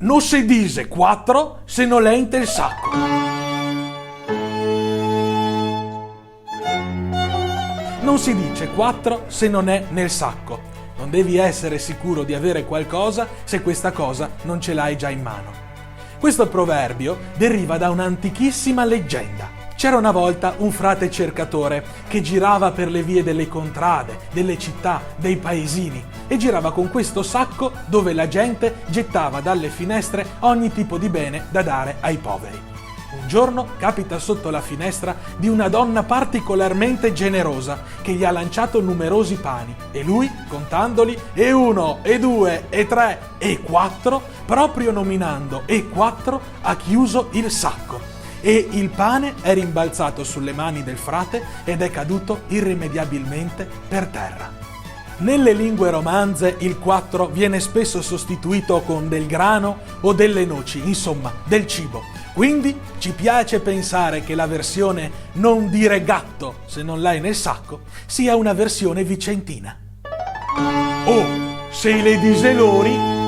Non si dice 4 se non è in tel sacco. Non si dice 4 se non è nel sacco. Non devi essere sicuro di avere qualcosa se questa cosa non ce l'hai già in mano. Questo proverbio deriva da un'antichissima leggenda. C'era una volta un frate cercatore che girava per le vie delle contrade, delle città, dei paesini e girava con questo sacco dove la gente gettava dalle finestre ogni tipo di bene da dare ai poveri. Un giorno capita sotto la finestra di una donna particolarmente generosa che gli ha lanciato numerosi pani e lui, contandoli, e 1, e 2, e 3, e 4, proprio nominando e 4, ha chiuso il sacco. E il pane è rimbalzato sulle mani del frate ed è caduto irrimediabilmente per terra. Nelle lingue romanze il 4 viene spesso sostituito con del grano o delle noci, insomma, del cibo. Quindi ci piace pensare che la versione non dire gatto se non l'hai nel sacco sia una versione vicentina. Oh, se le diselori